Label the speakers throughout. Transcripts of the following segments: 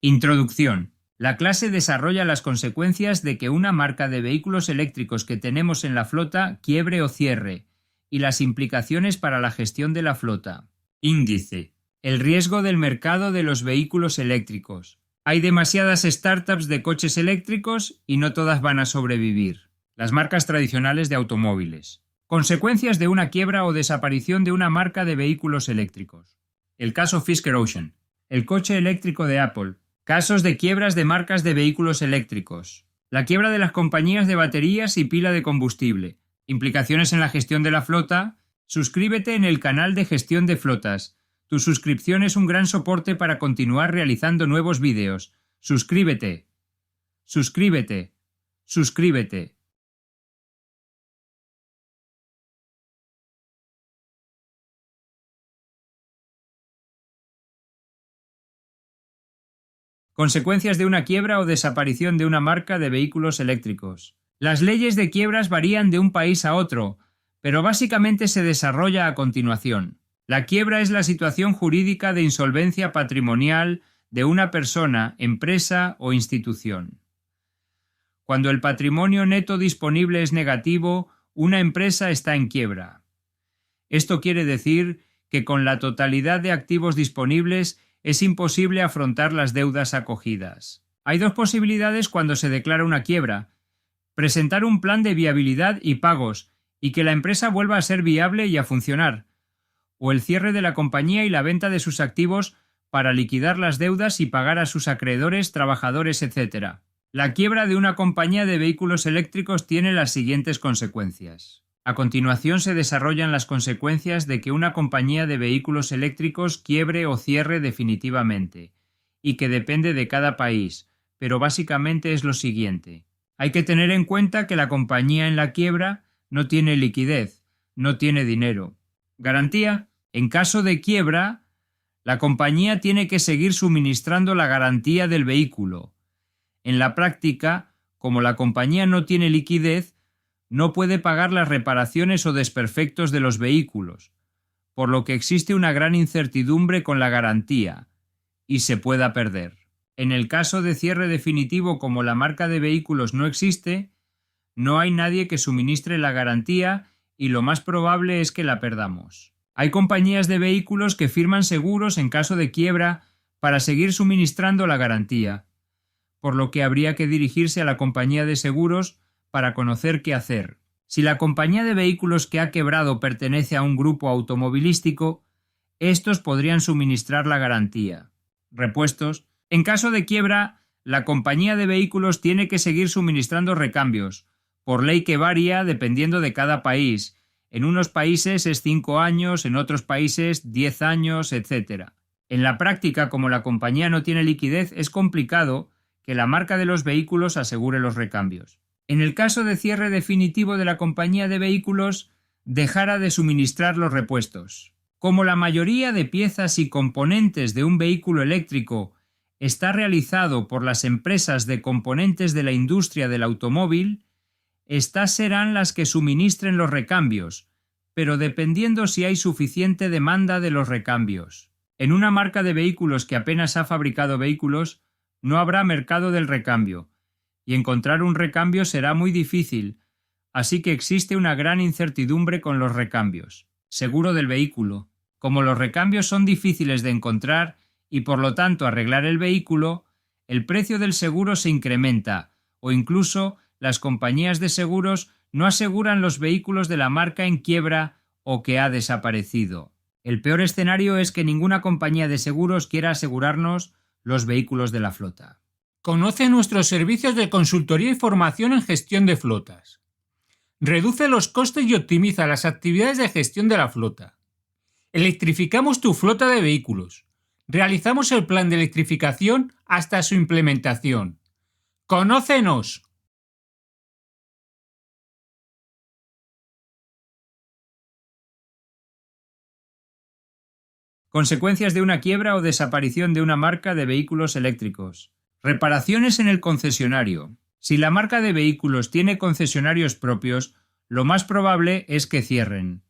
Speaker 1: Introducción. La clase desarrolla las consecuencias de que una marca de vehículos eléctricos que tenemos en la flota quiebre o cierre, y las implicaciones para la gestión de la flota. Índice. El riesgo del mercado de los vehículos eléctricos. Hay demasiadas startups de coches eléctricos y no todas van a sobrevivir. Las marcas tradicionales de automóviles. Consecuencias de una quiebra o desaparición de una marca de vehículos eléctricos. El caso Fisker Ocean. El coche eléctrico de Apple. Casos de quiebras de marcas de vehículos eléctricos. La quiebra de las compañías de baterías y pila de combustible. Implicaciones en la gestión de la flota. Suscríbete en el canal de gestión de flotas. Tu suscripción es un gran soporte para continuar realizando nuevos vídeos. Suscríbete. Suscríbete. Suscríbete. Consecuencias de una quiebra o desaparición de una marca de vehículos eléctricos. Las leyes de quiebras varían de un país a otro, pero básicamente se desarrolla a continuación. La quiebra es la situación jurídica de insolvencia patrimonial de una persona, empresa o institución. Cuando el patrimonio neto disponible es negativo, una empresa está en quiebra. Esto quiere decir que con la totalidad de activos disponibles es imposible afrontar las deudas acogidas. Hay dos posibilidades cuando se declara una quiebra: presentar un plan de viabilidad y pagos, y que la empresa vuelva a ser viable y a funcionar, o el cierre de la compañía y la venta de sus activos para liquidar las deudas y pagar a sus acreedores, trabajadores, etc. La quiebra de una compañía de vehículos eléctricos tiene las siguientes consecuencias. A continuación se desarrollan las consecuencias de que una compañía de vehículos eléctricos quiebre o cierre definitivamente, y que depende de cada país, pero básicamente es lo siguiente. Hay que tener en cuenta que la compañía en la quiebra no tiene liquidez, no tiene dinero. Garantía. En caso de quiebra, la compañía tiene que seguir suministrando la garantía del vehículo. En la práctica, como la compañía no tiene liquidez, no puede pagar las reparaciones o desperfectos de los vehículos, por lo que existe una gran incertidumbre con la garantía, y se pueda perder. En el caso de cierre definitivo, como la marca de vehículos no existe, no hay nadie que suministre la garantía y lo más probable es que la perdamos. Hay compañías de vehículos que firman seguros en caso de quiebra para seguir suministrando la garantía, por lo que habría que dirigirse a la compañía de seguros para conocer qué hacer. Si la compañía de vehículos que ha quebrado pertenece a un grupo automovilístico, estos podrían suministrar la garantía. Repuestos. En caso de quiebra, la compañía de vehículos tiene que seguir suministrando recambios, por ley que varía dependiendo de cada país. En unos países es 5 años, en otros países 10 años, etc. En la práctica, como la compañía no tiene liquidez, es complicado que la marca de los vehículos asegure los recambios. En el caso de cierre definitivo de la compañía de vehículos, dejara de suministrar los repuestos. Como la mayoría de piezas y componentes de un vehículo eléctrico está realizado por las empresas de componentes de la industria del automóvil, estas serán las que suministren los recambios, pero dependiendo si hay suficiente demanda de los recambios. En una marca de vehículos que apenas ha fabricado vehículos, no habrá mercado del recambio, y encontrar un recambio será muy difícil, así que existe una gran incertidumbre con los recambios. Seguro del vehículo. Como los recambios son difíciles de encontrar y por lo tanto arreglar el vehículo, el precio del seguro se incrementa, o incluso las compañías de seguros no aseguran los vehículos de la marca en quiebra o que ha desaparecido. El peor escenario es que ninguna compañía de seguros quiera asegurarnos los vehículos de la flota.
Speaker 2: Conoce nuestros servicios de consultoría y formación en gestión de flotas. Reduce los costes y optimiza las actividades de gestión de la flota. Electrificamos tu flota de vehículos. Realizamos el plan de electrificación hasta su implementación. ¡Conócenos!
Speaker 1: Consecuencias de una quiebra o desaparición de una marca de vehículos eléctricos. Reparaciones en el concesionario. Si la marca de vehículos tiene concesionarios propios, lo más probable es que cierren.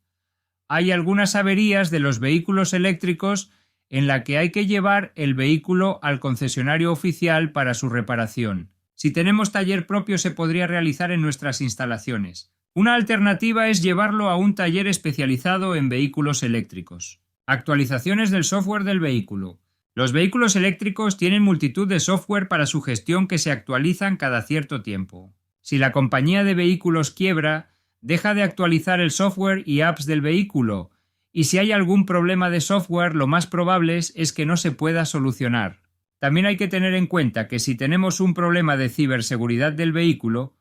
Speaker 1: Hay algunas averías de los vehículos eléctricos en la que hay que llevar el vehículo al concesionario oficial para su reparación. Si tenemos taller propio se podría realizar en nuestras instalaciones. Una alternativa es llevarlo a un taller especializado en vehículos eléctricos. Actualizaciones del software del vehículo. Los vehículos eléctricos tienen multitud de software para su gestión que se actualizan cada cierto tiempo. Si la compañía de vehículos quiebra, deja de actualizar el software y apps del vehículo, y si hay algún problema de software, lo más probable es que no se pueda solucionar. También hay que tener en cuenta que si tenemos un problema de ciberseguridad del vehículo,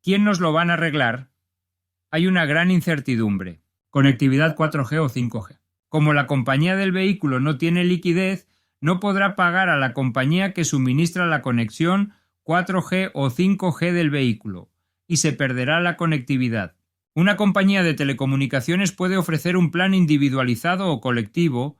Speaker 1: ¿quién nos lo van a arreglar? Hay una gran incertidumbre. Conectividad 4G o 5G. Como la compañía del vehículo no tiene liquidez, no podrá pagar a la compañía que suministra la conexión 4G o 5G del vehículo, y se perderá la conectividad. Una compañía de telecomunicaciones puede ofrecer un plan individualizado o colectivo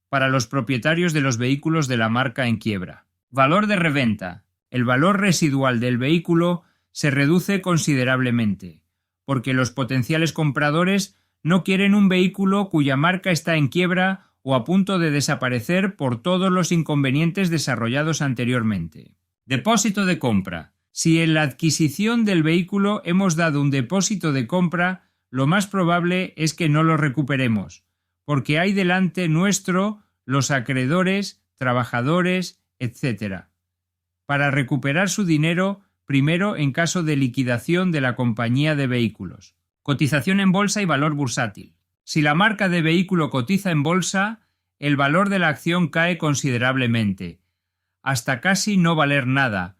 Speaker 1: para los propietarios de los vehículos de la marca en quiebra. Valor de reventa. El valor residual del vehículo se reduce considerablemente, porque los potenciales compradores no quieren un vehículo cuya marca está en quiebra o a punto de desaparecer por todos los inconvenientes desarrollados anteriormente. Depósito de compra. Si en la adquisición del vehículo hemos dado un depósito de compra, lo más probable es que no lo recuperemos, porque hay delante nuestro los acreedores, trabajadores, etc. Para recuperar su dinero, primero en caso de liquidación de la compañía de vehículos. Cotización en bolsa y valor bursátil. Si la marca de vehículo cotiza en bolsa, el valor de la acción cae considerablemente, hasta casi no valer nada,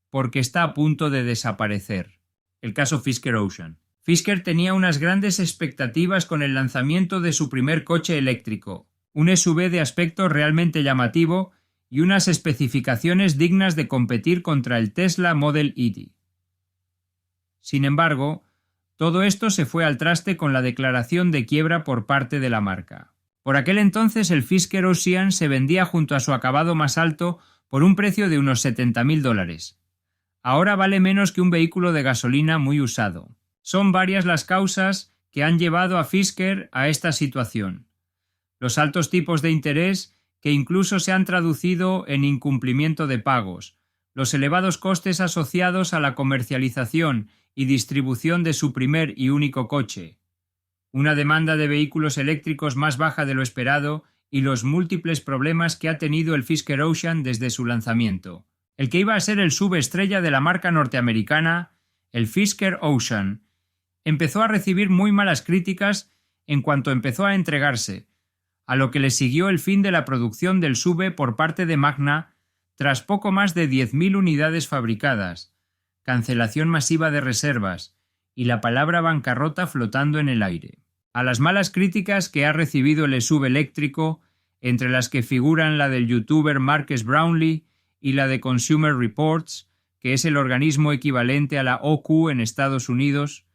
Speaker 1: porque está a punto de desaparecer. El caso Fisker Ocean. Fisker tenía unas grandes expectativas con el lanzamiento de su primer coche eléctrico, un SUV de aspecto realmente llamativo y unas especificaciones dignas de competir contra el Tesla Model Y. Sin embargo, todo esto se fue al traste con la declaración de quiebra por parte de la marca. Por aquel entonces el Fisker Ocean se vendía junto a su acabado más alto por un precio de unos $70.000. Ahora vale menos que un vehículo de gasolina muy usado. Son varias las causas que han llevado a Fisker a esta situación. Los altos tipos de interés, que incluso se han traducido en incumplimiento de pagos, los elevados costes asociados a la comercialización y distribución de su primer y único coche, una demanda de vehículos eléctricos más baja de lo esperado y los múltiples problemas que ha tenido el Fisker Ocean desde su lanzamiento. El que iba a ser el subestrella de la marca norteamericana, el Fisker Ocean, empezó a recibir muy malas críticas en cuanto empezó a entregarse, a lo que le siguió el fin de la producción del SUV por parte de Magna tras poco más de 10.000 unidades fabricadas, cancelación masiva de reservas y la palabra bancarrota flotando en el aire. A las malas críticas que ha recibido el SUV eléctrico, entre las que figuran la del youtuber Marques Brownlee y la de Consumer Reports, que es el organismo equivalente a la OQ en Estados Unidos,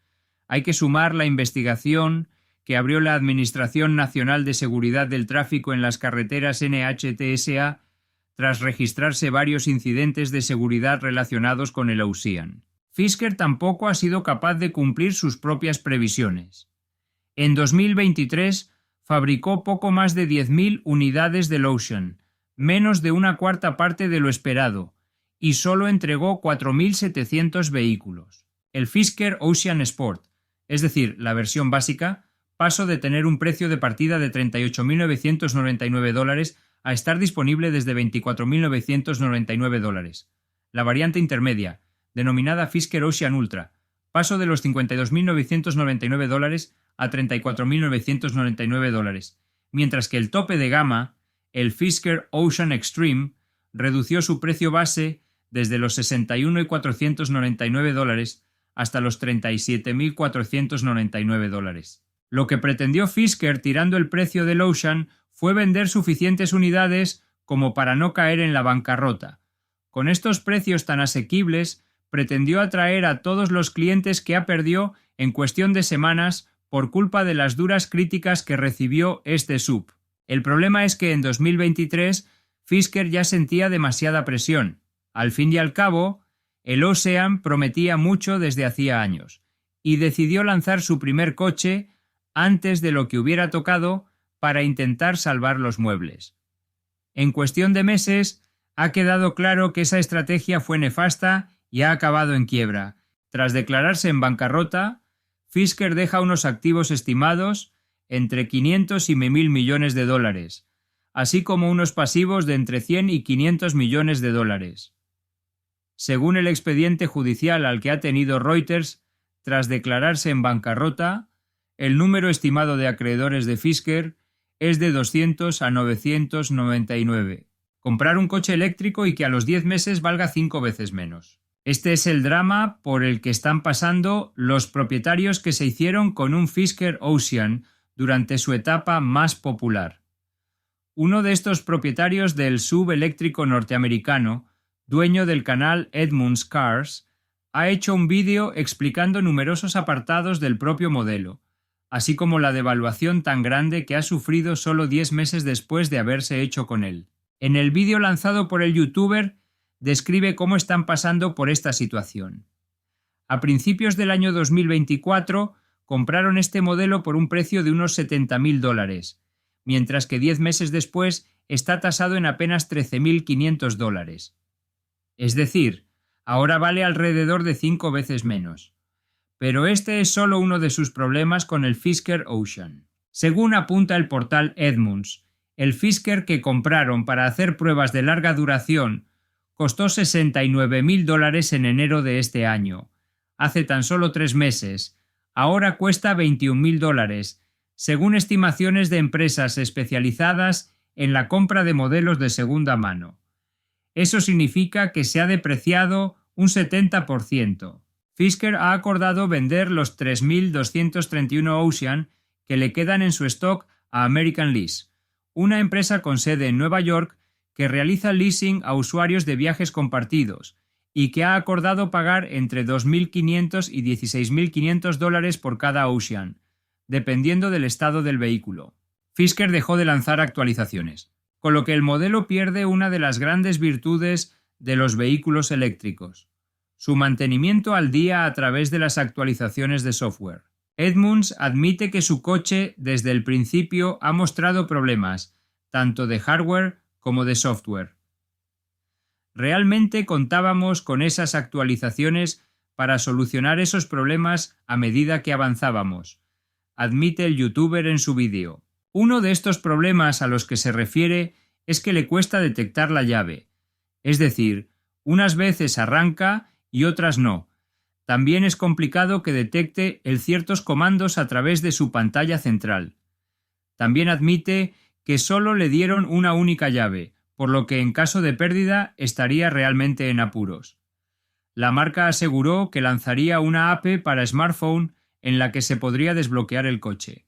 Speaker 1: hay que sumar la investigación que abrió la Administración Nacional de Seguridad del Tráfico en las Carreteras NHTSA tras registrarse varios incidentes de seguridad relacionados con el Ocean. Fisker tampoco ha sido capaz de cumplir sus propias previsiones. En 2023 fabricó poco más de 10.000 unidades del Ocean, menos de una cuarta parte de lo esperado, y solo entregó 4.700 vehículos. El Fisker Ocean Sport, es decir, la versión básica, pasó de tener un precio de partida de $38.999 a estar disponible desde $24.999. La variante intermedia, denominada Fisker Ocean Ultra, pasó de los $52.999 a $34.999, mientras que el tope de gama, el Fisker Ocean Extreme, redució su precio base desde los $61.499 hasta los $37.499. Lo que pretendió Fisker tirando el precio del Ocean fue vender suficientes unidades como para no caer en la bancarrota. Con estos precios tan asequibles, pretendió atraer a todos los clientes que perdió en cuestión de semanas por culpa de las duras críticas que recibió este SUV. El problema es que en 2023 Fisker ya sentía demasiada presión. Al fin y al cabo, el Ocean prometía mucho desde hacía años, y decidió lanzar su primer coche antes de lo que hubiera tocado para intentar salvar los muebles. En cuestión de meses, ha quedado claro que esa estrategia fue nefasta y ha acabado en quiebra. Tras declararse en bancarrota, Fisker deja unos activos estimados entre 500 y 1.000 millones de dólares, así como unos pasivos de entre 100 y 500 millones de dólares. Según el expediente judicial al que ha tenido Reuters, tras declararse en bancarrota, el número estimado de acreedores de Fisker es de 200 a 999. Comprar un coche eléctrico y que a los 10 meses valga 5 veces menos. Este es el drama por el que están pasando los propietarios que se hicieron con un Fisker Ocean durante su etapa más popular. Uno de estos propietarios del SUV eléctrico norteamericano, dueño del canal Edmunds Cars, ha hecho un vídeo explicando numerosos apartados del propio modelo, así como la devaluación tan grande que ha sufrido solo 10 meses después de haberse hecho con él. En el vídeo lanzado por el youtuber, describe cómo están pasando por esta situación. A principios del año 2024 compraron este modelo por un precio de unos $70.000, mientras que 10 meses después está tasado en apenas $13.500. Es decir, ahora vale alrededor de 5 veces menos. Pero este es solo uno de sus problemas con el Fisker Ocean. Según apunta el portal Edmunds, el Fisker que compraron para hacer pruebas de larga duración costó $69.000 en enero de este año. Hace tan solo 3 meses. Ahora cuesta $21.000, según estimaciones de empresas especializadas en la compra de modelos de segunda mano. Eso significa que se ha depreciado un 70%. Fisker ha acordado vender los 3.231 Ocean que le quedan en su stock a American Lease, una empresa con sede en Nueva York que realiza leasing a usuarios de viajes compartidos y que ha acordado pagar entre $2.500 y $16.500 por cada Ocean, dependiendo del estado del vehículo. Fisker dejó de lanzar actualizaciones, con lo que el modelo pierde una de las grandes virtudes de los vehículos eléctricos: su mantenimiento al día a través de las actualizaciones de software. Edmunds admite que su coche desde el principio ha mostrado problemas, tanto de hardware como de software. Realmente contábamos con esas actualizaciones para solucionar esos problemas a medida que avanzábamos, admite el youtuber en su vídeo. Uno de estos problemas a los que se refiere es que le cuesta detectar la llave, es decir, unas veces arranca y otras no. También es complicado que detecte ciertos comandos a través de su pantalla central. También admite que solo le dieron una única llave, por lo que en caso de pérdida estaría realmente en apuros. La marca aseguró que lanzaría una app para smartphone en la que se podría desbloquear el coche.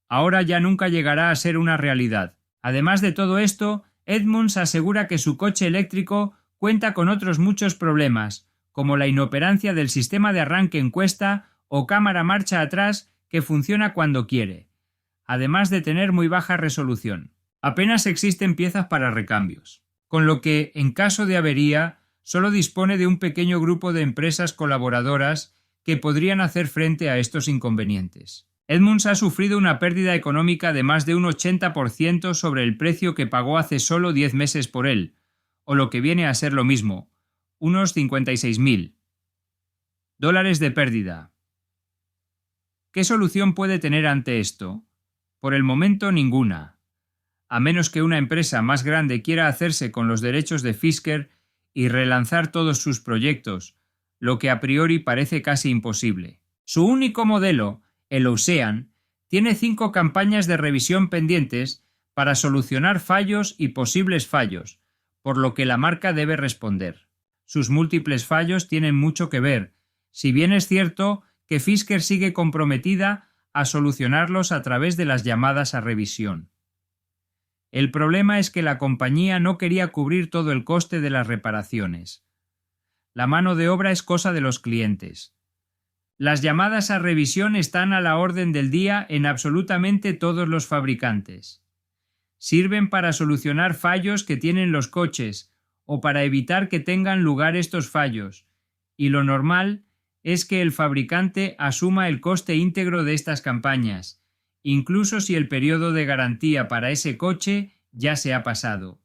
Speaker 1: Ahora ya nunca llegará a ser una realidad. Además de todo esto, Edmunds asegura que su coche eléctrico cuenta con otros muchos problemas, como la inoperancia del sistema de arranque en cuesta o cámara marcha atrás que funciona cuando quiere, además de tener muy baja resolución. Apenas existen piezas para recambios, con lo que, en caso de avería, solo dispone de un pequeño grupo de empresas colaboradoras que podrían hacer frente a estos inconvenientes. Edmunds ha sufrido una pérdida económica de más de un 80% sobre el precio que pagó hace solo 10 meses por él, o lo que viene a ser lo mismo, unos $56.000 de pérdida. ¿Qué solución puede tener ante esto? Por el momento ninguna. A menos que una empresa más grande quiera hacerse con los derechos de Fisker y relanzar todos sus proyectos, lo que a priori parece casi imposible. Su único modelo, el Ocean, tiene 5 campañas de revisión pendientes para solucionar fallos y posibles fallos, por lo que la marca debe responder. Sus múltiples fallos tienen mucho que ver, si bien es cierto que Fisker sigue comprometida a solucionarlos a través de las llamadas a revisión. El problema es que la compañía no quería cubrir todo el coste de las reparaciones. La mano de obra es cosa de los clientes. Las llamadas a revisión están a la orden del día en absolutamente todos los fabricantes. Sirven para solucionar fallos que tienen los coches o para evitar que tengan lugar estos fallos, y lo normal es que el fabricante asuma el coste íntegro de estas campañas, incluso si el periodo de garantía para ese coche ya se ha pasado.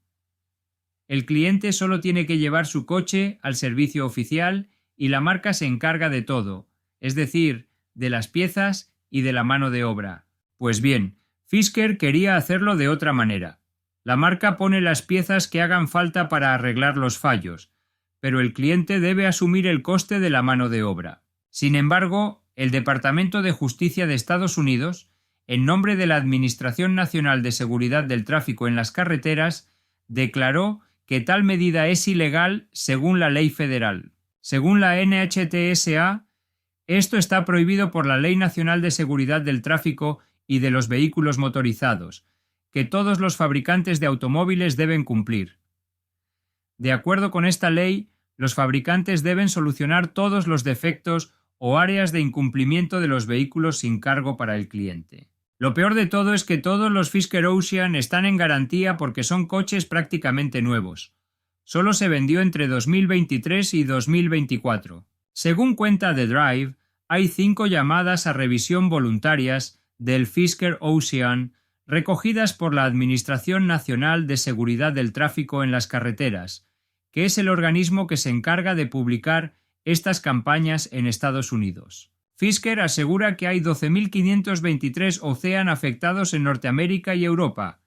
Speaker 1: El cliente solo tiene que llevar su coche al servicio oficial y la marca se encarga de todo, es decir, de las piezas y de la mano de obra. Pues bien, Fisker quería hacerlo de otra manera. La marca pone las piezas que hagan falta para arreglar los fallos, pero el cliente debe asumir el coste de la mano de obra. Sin embargo, el Departamento de Justicia de Estados Unidos, en nombre de la Administración Nacional de Seguridad del Tráfico en las Carreteras, declaró que tal medida es ilegal según la ley federal. Según la NHTSA, esto está prohibido por la Ley Nacional de Seguridad del Tráfico y de los Vehículos Motorizados, que todos los fabricantes de automóviles deben cumplir. De acuerdo con esta ley, los fabricantes deben solucionar todos los defectos o áreas de incumplimiento de los vehículos sin cargo para el cliente. Lo peor de todo es que todos los Fisker Ocean están en garantía porque son coches prácticamente nuevos. Solo se vendió entre 2023 y 2024. Según cuenta The Drive, hay 5 llamadas a revisión voluntarias del Fisker Ocean recogidas por la Administración Nacional de Seguridad del Tráfico en las Carreteras, que es el organismo que se encarga de publicar estas campañas en Estados Unidos. Fisker asegura que hay 12.523 Ocean afectados en Norteamérica y Europa,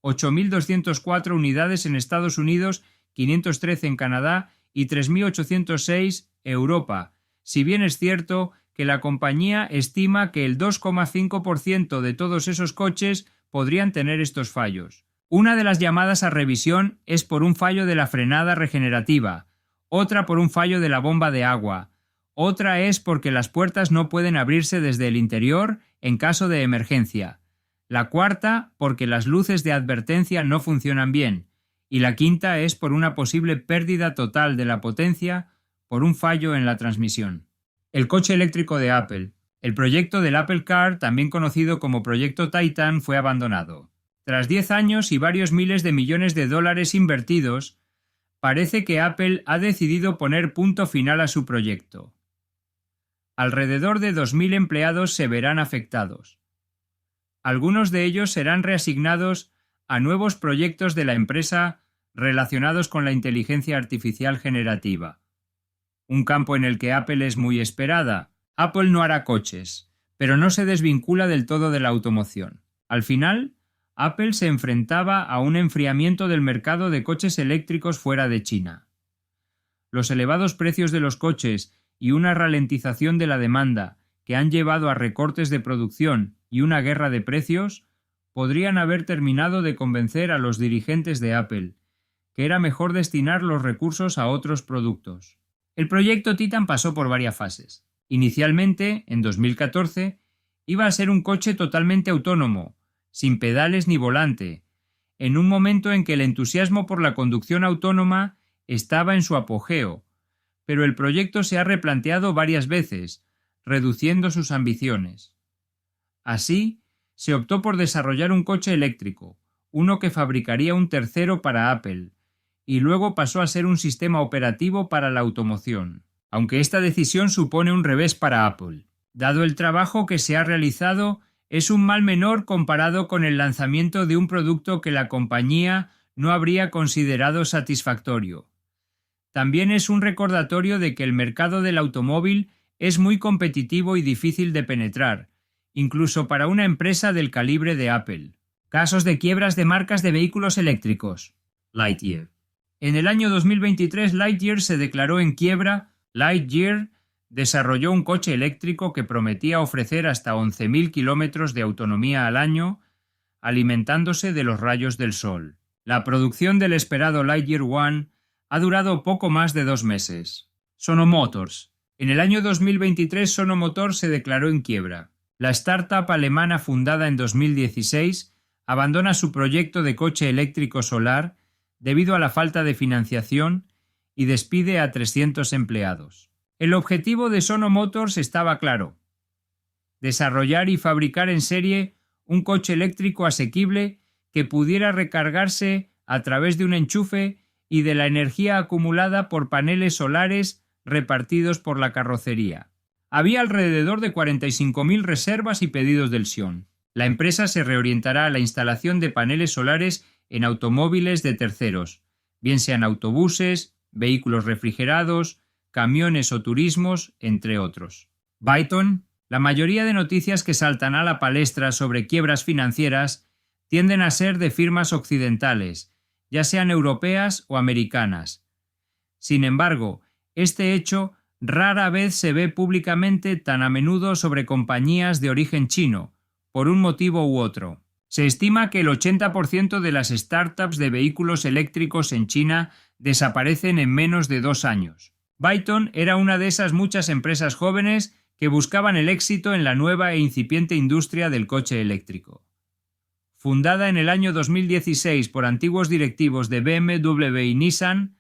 Speaker 1: 8.204 unidades en Estados Unidos, 513 en Canadá y 3.806 Europa, si bien es cierto que la compañía estima que el 2,5% de todos esos coches podrían tener estos fallos. Una de las llamadas a revisión es por un fallo de la frenada regenerativa, otra por un fallo de la bomba de agua, otra es porque las puertas no pueden abrirse desde el interior en caso de emergencia, la cuarta porque las luces de advertencia no funcionan bien, y la quinta es por una posible pérdida total de la potencia por un fallo en la transmisión. El coche eléctrico de Apple. El proyecto del Apple Car, también conocido como Proyecto Titan, fue abandonado. Tras 10 años y varios miles de millones de dólares invertidos, parece que Apple ha decidido poner punto final a su proyecto. Alrededor de 2.000 empleados se verán afectados. Algunos de ellos serán reasignados a nuevos proyectos de la empresa relacionados con la inteligencia artificial generativa. Un campo en el que Apple es muy esperada. Apple no hará coches, pero no se desvincula del todo de la automoción. Al final, Apple se enfrentaba a un enfriamiento del mercado de coches eléctricos fuera de China. Los elevados precios de los coches y una ralentización de la demanda que han llevado a recortes de producción y una guerra de precios podrían haber terminado de convencer a los dirigentes de Apple que era mejor destinar los recursos a otros productos. El proyecto Titan pasó por varias fases. Inicialmente, en 2014, iba a ser un coche totalmente autónomo, sin pedales ni volante, en un momento en que el entusiasmo por la conducción autónoma estaba en su apogeo, pero el proyecto se ha replanteado varias veces, reduciendo sus ambiciones. Así, se optó por desarrollar un coche eléctrico, uno que fabricaría un tercero para Apple, y luego pasó a ser un sistema operativo para la automoción, aunque esta decisión supone un revés para Apple. Dado el trabajo que se ha realizado, es un mal menor comparado con el lanzamiento de un producto que la compañía no habría considerado satisfactorio. También es un recordatorio de que el mercado del automóvil es muy competitivo y difícil de penetrar, incluso para una empresa del calibre de Apple. Casos de quiebras de marcas de vehículos eléctricos. Lightyear. En el año 2023 Lightyear se declaró en quiebra. Lightyear desarrolló un coche eléctrico que prometía ofrecer hasta 11.000 kilómetros de autonomía al año, alimentándose de los rayos del sol. La producción del esperado Lightyear One ha durado poco más de 2 meses. Sono Motors. En el año 2023 Sono Motors se declaró en quiebra. La startup alemana fundada en 2016 abandona su proyecto de coche eléctrico solar debido a la falta de financiación y despide a 300 empleados. El objetivo de Sono Motors estaba claro: desarrollar y fabricar en serie un coche eléctrico asequible que pudiera recargarse a través de un enchufe y de la energía acumulada por paneles solares repartidos por la carrocería. Había alrededor de 45.000 reservas y pedidos del Sion. La empresa se reorientará a la instalación de paneles solares en automóviles de terceros, bien sean autobuses, vehículos refrigerados, camiones o turismos, entre otros. Byton, la mayoría de noticias que saltan a la palestra sobre quiebras financieras tienden a ser de firmas occidentales, ya sean europeas o americanas. Sin embargo, este hecho rara vez se ve públicamente tan a menudo sobre compañías de origen chino, por un motivo u otro. Se estima que el 80% de las startups de vehículos eléctricos en China desaparecen en menos de 2 años. Byton era una de esas muchas empresas jóvenes que buscaban el éxito en la nueva e incipiente industria del coche eléctrico. Fundada en el año 2016 por antiguos directivos de BMW y Nissan,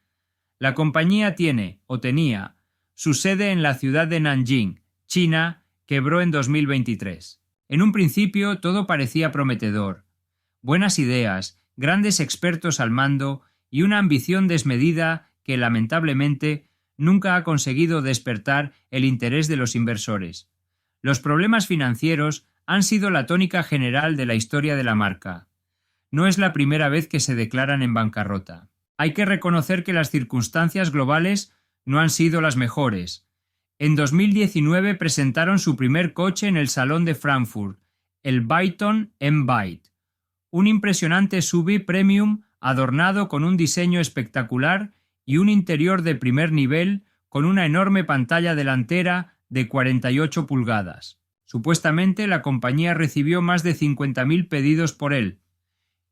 Speaker 1: la compañía tiene, o tenía, su sede en la ciudad de Nanjing, China, quebró en 2023. En un principio todo parecía prometedor. Buenas ideas, grandes expertos al mando y una ambición desmedida que, lamentablemente, nunca ha conseguido despertar el interés de los inversores. Los problemas financieros han sido la tónica general de la historia de la marca. No es la primera vez que se declaran en bancarrota. Hay que reconocer que las circunstancias globales no han sido las mejores. En 2019 presentaron su primer coche en el Salón de Frankfurt, el Byton M-Byte, un impresionante SUV premium adornado con un diseño espectacular y un interior de primer nivel con una enorme pantalla delantera de 48 pulgadas. Supuestamente la compañía recibió más de 50.000 pedidos por él.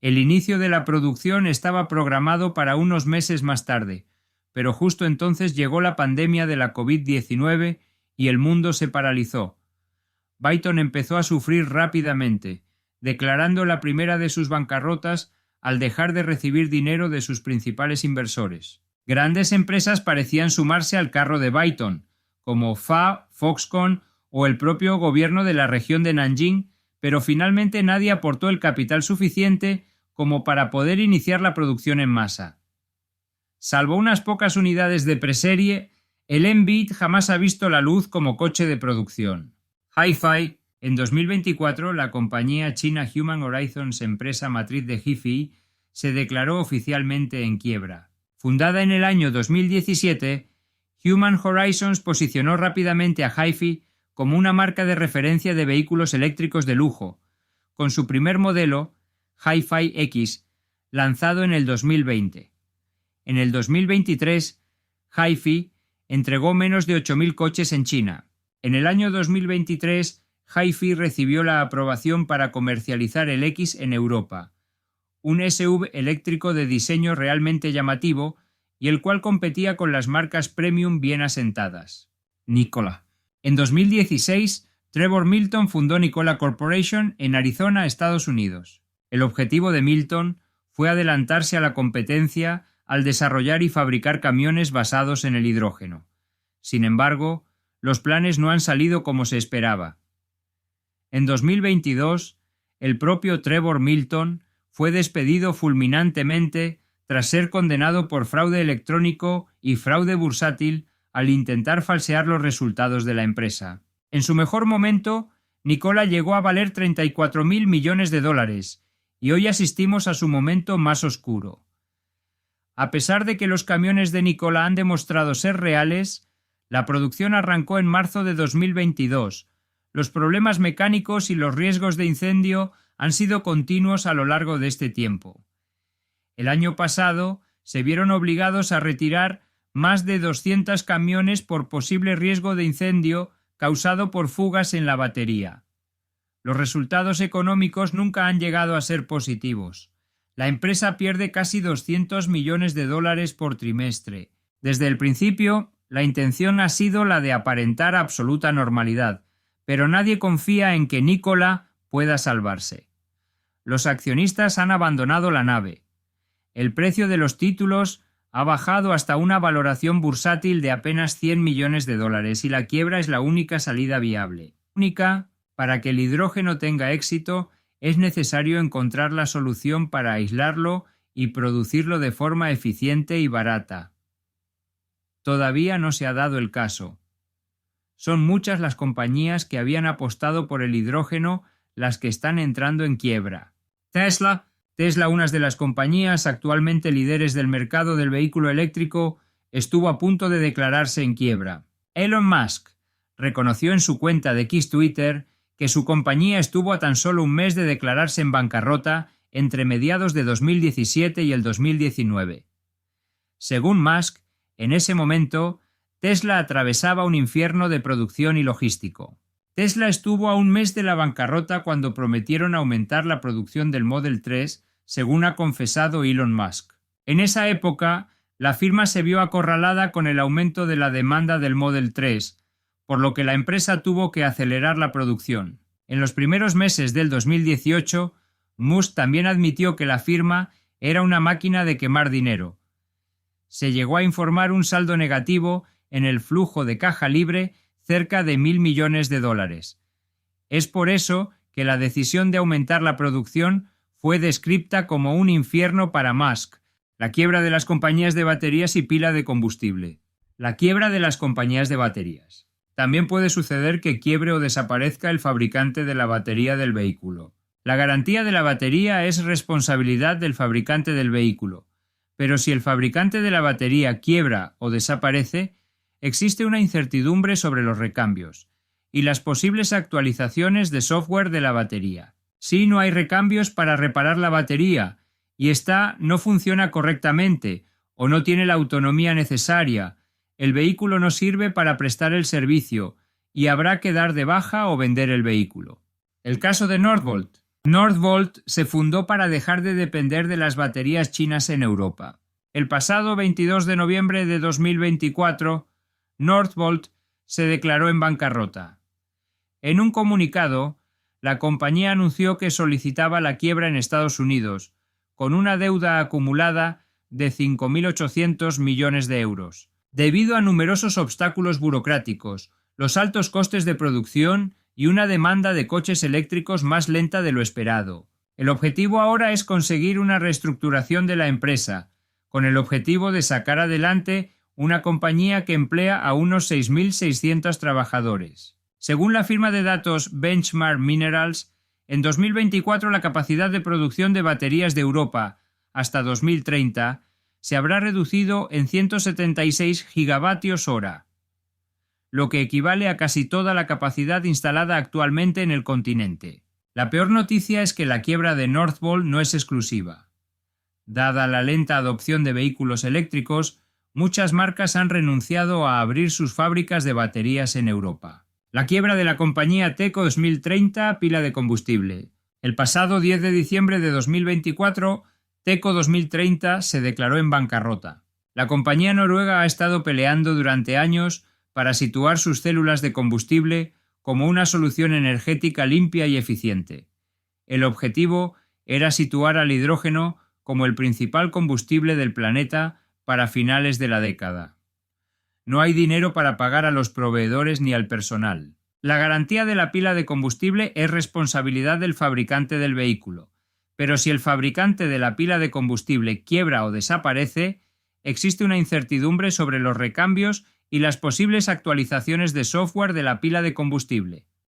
Speaker 1: El inicio de la producción estaba programado para unos meses más tarde, pero justo entonces llegó la pandemia de la COVID-19 y el mundo se paralizó. Byton empezó a sufrir rápidamente, declarando la primera de sus bancarrotas al dejar de recibir dinero de sus principales inversores. Grandes empresas parecían sumarse al carro de Byton, como FA, Foxconn o el propio gobierno de la región de Nanjing, pero finalmente nadie aportó el capital suficiente como para poder iniciar la producción en masa. Salvo unas pocas unidades de preserie, el M-Byte jamás ha visto la luz como coche de producción. Hi-Fi. En 2024, la compañía china Human Horizons, empresa matriz de HiFi, se declaró oficialmente en quiebra. Fundada en el año 2017, Human Horizons posicionó rápidamente a HiFi como una marca de referencia de vehículos eléctricos de lujo, con su primer modelo, HiFi X, lanzado en el 2020. En el 2023, HiFi entregó menos de 8.000 coches en China. En el año 2023, HiFi recibió la aprobación para comercializar el X en Europa, un SUV eléctrico de diseño realmente llamativo y el cual competía con las marcas premium bien asentadas. Nikola. En 2016, Trevor Milton fundó Nikola Corporation en Arizona, Estados Unidos. El objetivo de Milton fue adelantarse a la competencia al desarrollar y fabricar camiones basados en el hidrógeno. Sin embargo, los planes no han salido como se esperaba. En 2022, el propio Trevor Milton fue despedido fulminantemente tras ser condenado por fraude electrónico y fraude bursátil al intentar falsear los resultados de la empresa. En su mejor momento, Nikola llegó a valer $34.000 millones y hoy asistimos a su momento más oscuro. A pesar de que los camiones de Nikola han demostrado ser reales, la producción arrancó en marzo de 2022. Los problemas mecánicos y los riesgos de incendio han sido continuos a lo largo de este tiempo. El año pasado se vieron obligados a retirar más de 200 camiones por posible riesgo de incendio causado por fugas en la batería. Los resultados económicos nunca han llegado a ser positivos. La empresa pierde casi $200 millones por trimestre. Desde el principio, la intención ha sido la de aparentar absoluta normalidad, pero nadie confía en que Nikola pueda salvarse. Los accionistas han abandonado la nave. El precio de los títulos ha bajado hasta una valoración bursátil de apenas $100 millones y la quiebra es la única salida viable. Para que el hidrógeno tenga éxito, es necesario encontrar la solución para aislarlo y producirlo de forma eficiente y barata. Todavía no se ha dado el caso. Son muchas las compañías que habían apostado por el hidrógeno las que están entrando en quiebra. Tesla, Tesla, una de las compañías actualmente líderes del mercado del vehículo eléctrico, estuvo a punto de declararse en quiebra. Elon Musk reconoció en su cuenta de X Twitter que su compañía estuvo a tan solo un mes de declararse en bancarrota entre mediados de 2017 y el 2019. Según Musk, en ese momento, Tesla atravesaba un infierno de producción y logístico. Tesla estuvo a un mes de la bancarrota cuando prometieron aumentar la producción del Model 3, según ha confesado Elon Musk. En esa época, la firma se vio acorralada con el aumento de la demanda del Model 3, por lo que la empresa tuvo que acelerar la producción. En los primeros meses del 2018, Musk también admitió que la firma era una máquina de quemar dinero. Se llegó a informar un saldo negativo en el flujo de caja libre cerca de $1.000 millones. Es por eso que la decisión de aumentar la producción fue descrita como un infierno para Musk, la quiebra de las compañías de baterías y pila de combustible. La quiebra de las compañías de baterías. También puede suceder que quiebre o desaparezca el fabricante de la batería del vehículo. La garantía de la batería es responsabilidad del fabricante del vehículo, pero si el fabricante de la batería quiebra o desaparece, existe una incertidumbre sobre los recambios y las posibles actualizaciones de software de la batería. Si no hay recambios para reparar la batería y ésta no funciona correctamente o no tiene la autonomía necesaria, el vehículo no sirve para prestar el servicio y habrá que dar de baja o vender el vehículo. El caso de Northvolt. Northvolt se fundó para dejar de depender de las baterías chinas en Europa. El pasado 22 de noviembre de 2024, Northvolt se declaró en bancarrota. En un comunicado, la compañía anunció que solicitaba la quiebra en Estados Unidos, con una deuda acumulada de 5.800 millones de euros. Debido a numerosos obstáculos burocráticos, los altos costes de producción y una demanda de coches eléctricos más lenta de lo esperado. El objetivo ahora es conseguir una reestructuración de la empresa, con el objetivo de sacar adelante una compañía que emplea a unos 6.600 trabajadores. Según la firma de datos Benchmark Minerals, en 2024 la capacidad de producción de baterías de Europa hasta 2030 se habrá reducido en 176 gigavatios hora, lo que equivale a casi toda la capacidad instalada actualmente en el continente. La peor noticia es que la quiebra de Northvolt no es exclusiva. Dada la lenta adopción de vehículos eléctricos, muchas marcas han renunciado a abrir sus fábricas de baterías en Europa. La quiebra de la compañía TECO 2030 pila de combustible. El pasado 10 de diciembre de 2024, TECO 2030 se declaró en bancarrota. La compañía noruega ha estado peleando durante años para situar sus células de combustible como una solución energética limpia y eficiente. El objetivo era situar al hidrógeno como el principal combustible del planeta para finales de la década. No hay dinero para pagar a los proveedores ni al personal. La garantía de la pila de combustible es responsabilidad del fabricante del vehículo, pero si el fabricante de la pila de combustible quiebra o desaparece, existe una incertidumbre sobre los recambios y las posibles actualizaciones de software de la pila de combustible.